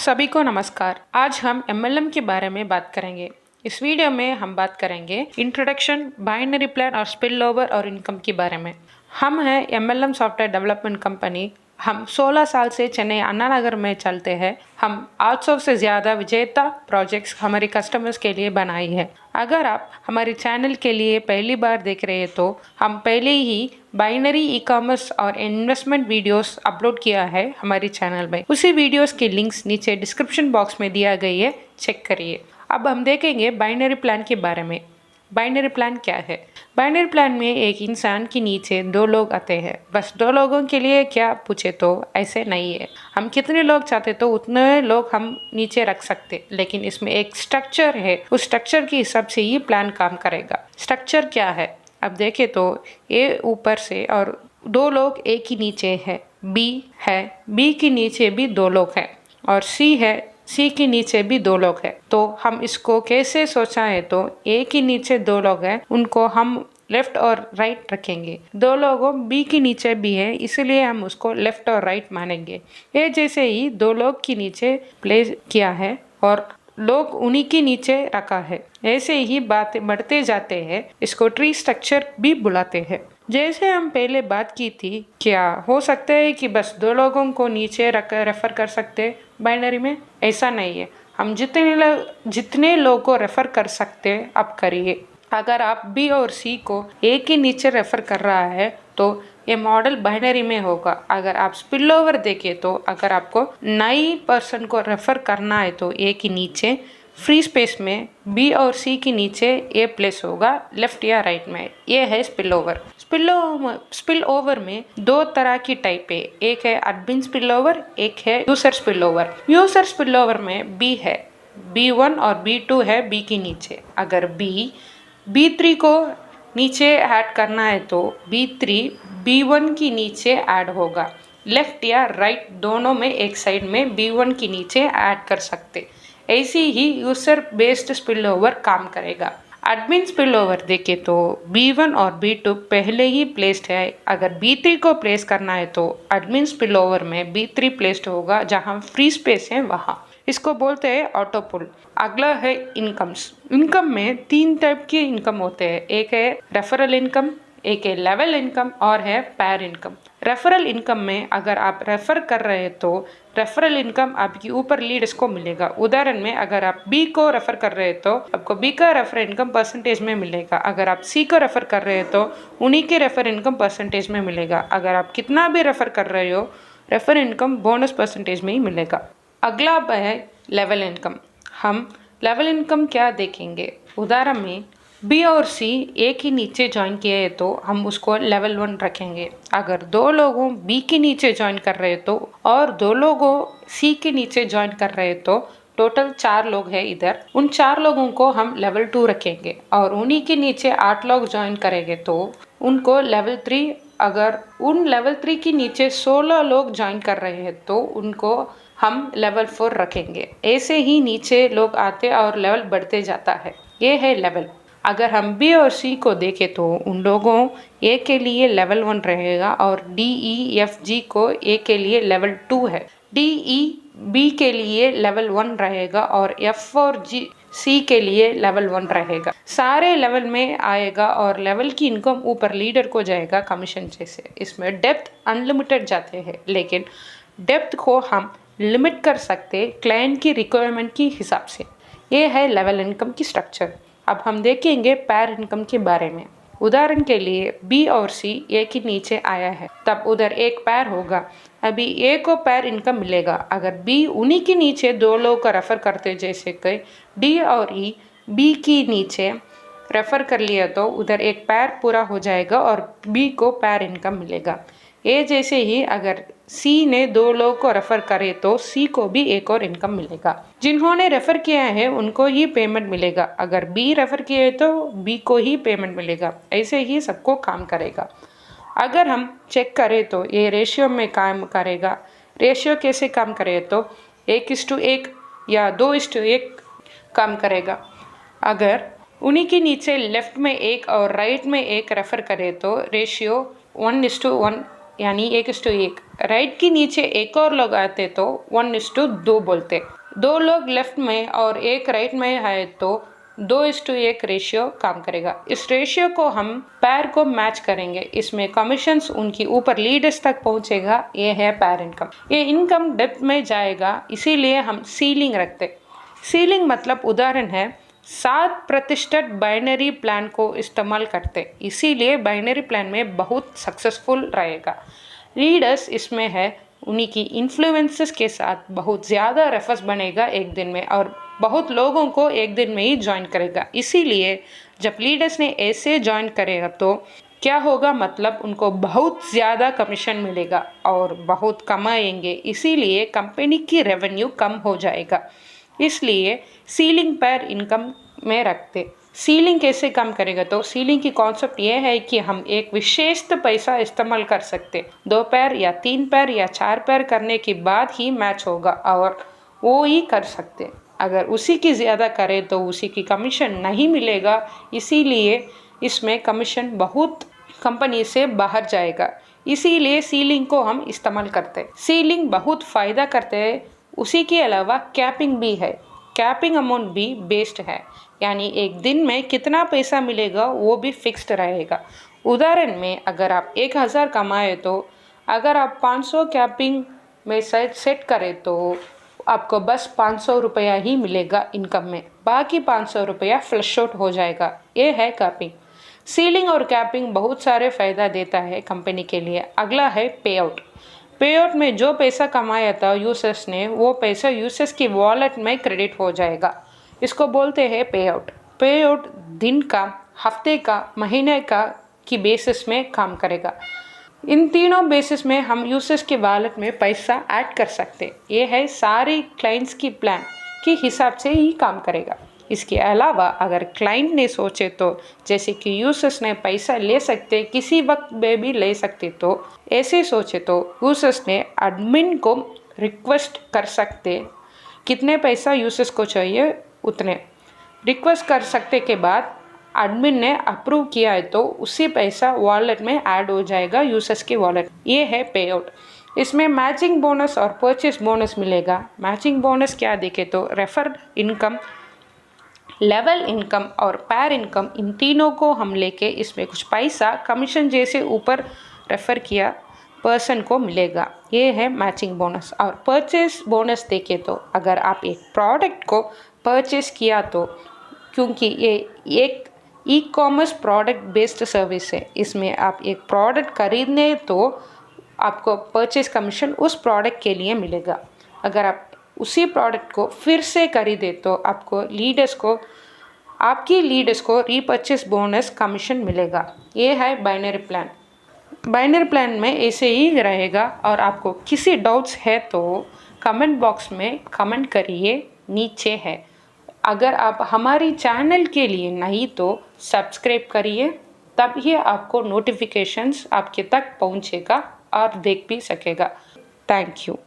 सभी को नमस्कार। आज हम MLM के बारे में बात करेंगे। इस वीडियो में हम बात करेंगे इंट्रोडक्शन, बाइनरी प्लान और स्पिल ओवर और इनकम के बारे में। हम हैं MLM सॉफ्टवेयर डेवलपमेंट कंपनी। हम 16 साल से चेन्नई अन्ना नगर में चलते हैं। हम 800 से ज़्यादा विजेता प्रोजेक्ट्स हमारे कस्टमर्स के लिए बनाई है। अगर आप हमारे चैनल के लिए पहली बार देख रहे हैं तो हम पहले ही बाइनरी ई कॉमर्स और इन्वेस्टमेंट वीडियोस अपलोड किया है हमारे चैनल में। उसी वीडियोस के लिंक्स नीचे डिस्क्रिप्शन बॉक्स में दिया गई है, चेक करिए। अब हम देखेंगे बाइनरी प्लान के बारे में। बाइनरी प्लान क्या है? बाइनरी प्लान में एक इंसान के नीचे दो लोग आते हैं। बस दो लोगों के लिए क्या पूछे तो ऐसे नहीं है। हम कितने लोग चाहते तो उतने लोग हम नीचे रख सकते, लेकिन इसमें एक स्ट्रक्चर है। उस स्ट्रक्चर के हिसाब से ये प्लान काम करेगा। स्ट्रक्चर क्या है? अब देखे तो ए ऊपर से और दो लोग ए के नीचे है, बी है, बी के नीचे भी दो लोग हैं और सी है, सी के नीचे भी दो लोग हैं। तो हम इसको कैसे सोचा है तो ए के नीचे दो लोग हैं, उनको हम लेफ्ट और राइट रखेंगे। दो लोगों बी के नीचे भी है, इसलिए हम उसको लेफ्ट और राइट मानेंगे। ये जैसे ही दो लोग के नीचे प्लेस किया है और लोग उन्हीं के नीचे रखा है, ऐसे ही बातें बढ़ते जाते हैं। इसको ट्री स्ट्रक्चर भी बुलाते हैं। जैसे हम पहले बात की थी, क्या हो सकता है कि बस दो लोगों को नीचे रख रेफर कर सकते बाइनरी में? ऐसा नहीं है। हम जितने लोगों को रेफर कर सकते आप करिए। अगर आप बी और सी को ए के नीचे रेफर कर रहा है तो ये मॉडल बाइनरी में होगा। अगर आप स्पिल ओवर देखें तो अगर आपको नई पर्सन को रेफर करना है तो ए के नीचे फ्री स्पेस में बी और सी के नीचे ए प्लेस होगा, लेफ्ट या राइट में। ये है स्पिल ओवर। स्पिल ओवर में दो तरह की टाइप है। एक है एडमिन स्पिल ओवर, एक है user spill over. User spill over में बी है, B1 और B2 है बी के नीचे। अगर B3 को नीचे ऐड करना है तो B3 B1 के नीचे ऐड होगा। लेफ्ट या राइट दोनों में एक साइड में B1 के नीचे ऐड कर सकते। ऐसे ही यूजर बेस्ड स्पिल ओवर काम करेगा। एडमिन स्पिल ओवर देखे तो B1 और B2 पहले ही प्लेस्ड है। अगर B3 को प्लेस करना है तो एडमिन स्पिल ओवर में B3 प्लेस्ड होगा, जहां फ्री स्पेस है वहां। इसको बोलते हैं ऑटो पुल। अगला है इनकम्स। इनकम में तीन टाइप के इनकम होते हैं। एक है रेफरल इनकम, एक है लेवल इनकम और है पैर इनकम। रेफरल इनकम में अगर आप रेफर कर रहे हैं तो रेफरल इनकम आपकी ऊपर लीडर्स को मिलेगा। उदाहरण में अगर आप बी को रेफर कर रहे हैं तो आपको बी का रेफर इनकम परसेंटेज में मिलेगा। अगर आप सी को रेफर कर रहे हैं तो उन्हीं के रेफर इनकम परसेंटेज में मिलेगा। अगर आप कितना भी रेफर कर रहे हो, रेफर इनकम बोनस परसेंटेज में ही मिलेगा। अगला है लेवल इनकम। हम लेवल इनकम क्या देखेंगे? उदाहरण में बी और सी एक ही नीचे ज्वाइन किए हैं तो हम उसको लेवल 1 रखेंगे। अगर दो लोगों बी के नीचे ज्वाइन कर रहे हैं तो और दो लोगों सी के नीचे ज्वाइन कर रहे हैं तो टोटल 4 लोग हैं इधर। उन 4 लोगों को हम लेवल 2 रखेंगे और उन्हीं के नीचे 8 लोग ज्वाइन करेंगे तो उनको लेवल 3। अगर उन लेवल 3 के नीचे 16 लोग ज्वाइन कर रहे हैं तो उनको हम लेवल 4 रखेंगे। ऐसे ही नीचे लोग आते और लेवल बढ़ते जाता है। ये है लेवल। अगर हम बी और सी को देखें तो उन लोगों ए के लिए लेवल 1 रहेगा और DEFG को ए के लिए लेवल 2 है। DE बी के लिए लेवल 1 रहेगा और F और सी के लिए लेवल 1 रहेगा। सारे लेवल में आएगा और लेवल की इनकम ऊपर लीडर को जाएगा कमीशन जैसे। इसमें डेप्थ अनलिमिटेड जाते हैं, लेकिन डेप्थ को हम लिमिट कर सकते क्लाइंट की रिक्वायरमेंट के हिसाब से। ये है लेवल इनकम की स्ट्रक्चर। अब हम देखेंगे पैर इनकम के बारे में। उदाहरण के लिए बी और सी ए के नीचे आया है, तब उधर एक पैर होगा। अभी ए को पैर इनकम मिलेगा। अगर बी उन्हीं के नीचे दो लोग का रेफर करते, जैसे कि डी और ई बी के नीचे रेफर कर लिया तो उधर एक पैर पूरा हो जाएगा और बी को पैर इनकम मिलेगा। ए जैसे ही अगर सी ने दो लोग को रेफर करे तो सी को भी एक और इनकम मिलेगा। जिन्होंने रेफर किया है उनको ही पेमेंट मिलेगा। अगर बी रेफर किए तो बी को ही पेमेंट मिलेगा। ऐसे ही सबको काम करेगा। अगर हम चेक करें तो ये रेशियो में काम करेगा। रेशियो कैसे काम करे तो 1:1 या 2:1 काम करेगा। अगर उन्हीं के नीचे लेफ्ट में एक और राइट में एक रेफर करे तो रेशियो 1:1 यानी 1:1। राइट के नीचे एक और लोग आते तो 1:2 बोलते। 2 लोग लेफ्ट में और एक राइट में है तो 2:1 रेशियो काम करेगा। इस रेशियो को हम पैर को मैच करेंगे। इसमें कमीशंस उनकी ऊपर लीडर्स तक पहुंचेगा। ये है पैर इनकम। ये इनकम डेप्थ में जाएगा, इसीलिए हम सीलिंग रखते। सीलिंग मतलब उदाहरण है 7% बाइनरी प्लान को इस्तेमाल करते, इसीलिए बाइनरी प्लान में बहुत सक्सेसफुल रहेगा। लीडर्स इसमें है, उन्हीं की इन्फ्लुएंसेस के साथ बहुत ज़्यादा रेफर्स बनेगा एक दिन में और बहुत लोगों को एक दिन में ही ज्वाइन करेगा। इसीलिए जब लीडर्स ने ऐसे ज्वाइन करेगा तो क्या होगा, मतलब उनको बहुत ज़्यादा कमीशन मिलेगा और बहुत कमाएंगे, इसीलिए कंपनी की रेवेन्यू कम हो जाएगा। इसलिए सीलिंग पर इनकम में रखते। सीलिंग कैसे काम करेगा, तो सीलिंग की कॉन्सेप्ट ये है कि हम एक विशेष पैसा इस्तेमाल कर सकते। 2 पैर या 3 पैर या 4 पैर करने के बाद ही मैच होगा और वो ही कर सकते। अगर उसी की ज़्यादा करें तो उसी की कमीशन नहीं मिलेगा, इसीलिए इसमें कमीशन बहुत कंपनी से बाहर जाएगा। इसीलिए सीलिंग को हम इस्तेमाल करते हैं। सीलिंग बहुत फ़ायदा करते हैं। उसी के अलावा कैपिंग भी है। कैपिंग अमाउंट भी बेस्ड है, यानी एक दिन में कितना पैसा मिलेगा वो भी फिक्स्ड रहेगा। उदाहरण में अगर आप 1000 कमाए तो अगर आप 500 कैपिंग में सेट करें तो आपको बस 500 रुपया ही मिलेगा इनकम में, बाकी 500 रुपया फ्लश आउट हो जाएगा। ये है कैपिंग। सीलिंग और कैपिंग बहुत सारे फ़ायदा देता है कंपनी के लिए। अगला है पे आउट। पे आउट में जो पैसा कमाया था यूजर्स ने, वो पैसा यूजर्स की वॉलेट में क्रेडिट हो जाएगा। इसको बोलते हैं पे आउट। पे आउट दिन का, हफ्ते का, महीने का की बेसिस में काम करेगा। इन तीनों बेसिस में हम यूजर्स के वॉलेट में पैसा ऐड कर सकते। ये है सारे क्लाइंट्स की प्लान के हिसाब से ही काम करेगा। इसके अलावा अगर क्लाइंट ने सोचे तो, जैसे कि यूजर्स ने पैसा ले सकते, किसी वक्त में भी ले सकते, तो ऐसे सोचे तो यूजर्स ने एडमिन को रिक्वेस्ट कर सकते, कितने पैसा यूजर्स को चाहिए उतने रिक्वेस्ट कर सकते के बाद एडमिन ने अप्रूव किया है तो उसी पैसा वॉलेट में ऐड हो जाएगा यूजर्स के वॉलेट। ये है पे आउट। इसमें मैचिंग बोनस और परचेस बोनस मिलेगा। मैचिंग बोनस क्या देखे तो रेफर इनकम, लेवल इनकम और पैर इनकम, इन तीनों को हम लेके इसमें कुछ पैसा कमीशन जैसे ऊपर रेफर किया पर्सन को मिलेगा। ये है मैचिंग बोनस। और परचेस बोनस देखे तो अगर आप एक प्रोडक्ट को परचेस किया तो, क्योंकि ये एक e commerce product based service है, इसमें आप एक प्रोडक्ट खरीदने तो आपको परचेस कमीशन उस प्रोडक्ट के लिए मिलेगा। अगर आप उसी प्रोडक्ट को फिर से खरीदे तो आपको आपकी लीडर्स को रीपर्चेस बोनस कमीशन मिलेगा। ये है बाइनरी प्लान। बाइनरी प्लान में ऐसे ही रहेगा। और आपको किसी डाउट्स है तो कमेंट बॉक्स में कमेंट करिए, नीचे है। अगर आप हमारी चैनल के लिए नहीं तो सब्सक्राइब करिए, तब ही आपको नोटिफिकेशंस आपके तक पहुंचेगा और देख भी सकेगा। Thank you.